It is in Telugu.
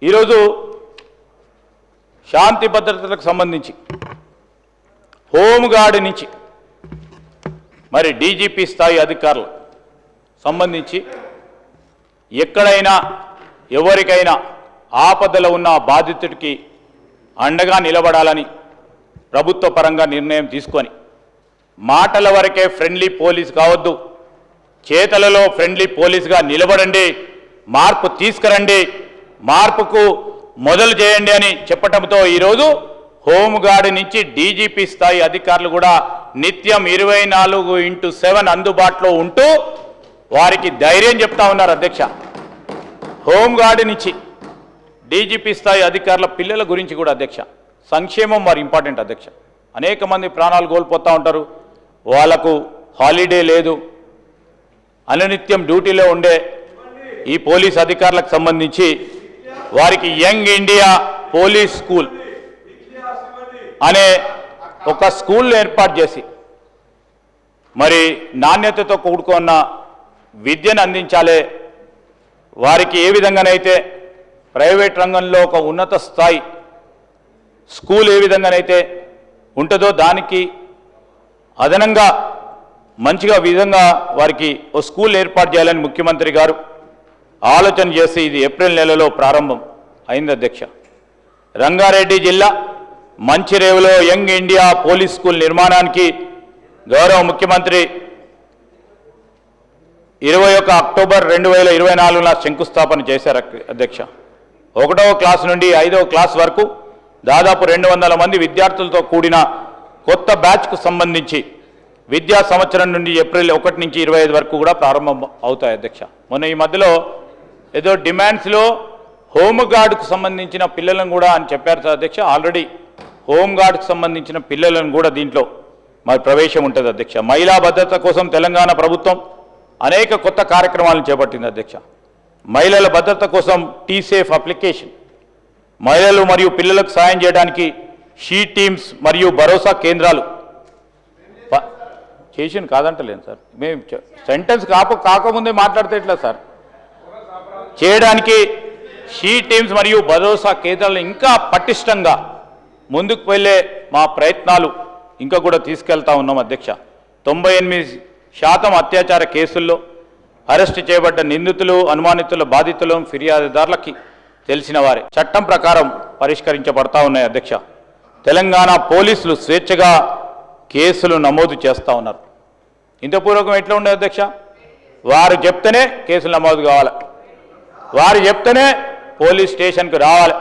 ఈరోజు శాంతి భద్రతలకు సంబంధించి హోంగార్డ్ నుంచి మరి డీజీపీ స్థాయి అధికారులు సంబంధించి ఎక్కడైనా ఎవరికైనా ఆపదలో ఉన్న బాధితుడికి అండగా నిలబడాలని ప్రభుత్వ పరంగా నిర్ణయం తీసుకొని మాటల వరకే ఫ్రెండ్లీ పోలీస్ కావద్దు, చేతలలో ఫ్రెండ్లీ పోలీస్గా నిలబడండి, మార్పు తీసుకురండి, మార్పుకు మొదలు చేయండి అని చెప్పటంతో ఈరోజు హోంగార్డ్ నుంచి డీజీపీ స్థాయి అధికారులు కూడా నిత్యం 24/7 అందుబాటులో ఉంటూ వారికి ధైర్యం చెప్తా ఉన్నారు. అధ్యక్ష, హోంగార్డ్ నుంచి డీజీపీ స్థాయి అధికారుల పిల్లల గురించి కూడా అధ్యక్ష సంక్షేమం వారు ఇంపార్టెంట్. అధ్యక్ష, అనేక మంది ప్రాణాలు కోల్పోతూ ఉంటారు, వాళ్లకు హాలిడే లేదు, అనునిత్యం డ్యూటీలో ఉండే ఈ పోలీస్ అధికారులకు సంబంధించి వారికి యంగ్ ఇండియా పోలీస్ స్కూల్ అనే ఒక స్కూల్ ఏర్పాటు చేసి మరి నాణ్యతతో కూడుకున్న విద్యను అందించాలి. వారికి ఏ విధంగానైతే ప్రైవేట్ రంగంలో ఒక ఉన్నత స్థాయి స్కూల్ ఏ విధంగానైతే ఉంటుందో దానికి అదనంగా మంచిగా విధంగా వారికి ఓ స్కూల్ ఏర్పాటు చేయాలని ముఖ్యమంత్రి గారు ఆలోచన చేసి ఇది ఏప్రిల్ నెలలో ప్రారంభం అయింది. అధ్యక్ష, రంగారెడ్డి జిల్లా మంచిరేవులో యంగ్ ఇండియా పోలీస్ స్కూల్ నిర్మాణానికి గౌరవ ముఖ్యమంత్రి 21 అక్టోబర్ 2024 శంకుస్థాపన చేశారు. అధ్యక్ష, 1వ క్లాస్ నుండి 5వ క్లాస్ వరకు దాదాపు 200 మంది విద్యార్థులతో కూడిన కొత్త బ్యాచ్కు సంబంధించి విద్యా సంవత్సరం నుండి ఏప్రిల్ 1 నుంచి 25 వరకు కూడా ప్రారంభం అవుతాయి. అధ్యక్ష, మొన్న ఈ మధ్యలో ఏదో డిమాండ్స్లో హోంగార్డ్కు సంబంధించిన పిల్లలను కూడా అని చెప్పారు సార్. అధ్యక్ష, ఆల్రెడీ హోంగార్డ్కు సంబంధించిన పిల్లలను కూడా దీంట్లో మరి ప్రవేశం ఉంటుంది. అధ్యక్ష, మహిళా భద్రత కోసం తెలంగాణ ప్రభుత్వం అనేక కొత్త కార్యక్రమాలను చేపట్టింది. అధ్యక్ష, మహిళల భద్రత కోసం టీసేఫ్ అప్లికేషన్, మహిళలు మరియు పిల్లలకు సాయం చేయడానికి షీ టీమ్స్ మరియు భరోసా కేంద్రాలు చేసిన కాదంటలేను సార్, మేము సెంటెన్స్ కాకముందే మాట్లాడితే ఎట్లా సార్, చేయడానికి షీ టీమ్స్ మరియు భరోసా కేంద్రాలు ఇంకా పటిష్టంగా ముందుకు వెళ్ళే మా ప్రయత్నాలు ఇంకా కూడా తీసుకెళ్తా ఉన్నాం. అధ్యక్ష, 98% అత్యాచార కేసుల్లో అరెస్టు చేయబడ్డ నిందితులు, అనుమానితుల, బాధితులు, ఫిర్యాదుదారులకి తెలిసిన వారే చట్టం ప్రకారం పరిష్కరించబడతా ఉన్నాయి. అధ్యక్ష, తెలంగాణ పోలీసులు స్వేచ్ఛగా కేసులు నమోదు చేస్తూ ఉన్నారు. ఇంతపూర్వకం ఎట్లా ఉండదు అధ్యక్ష, వారు చెప్తేనే కేసులు నమోదు కావాలి, వారు చెప్తేనే పోలీస్ స్టేషన్కి రావాలి.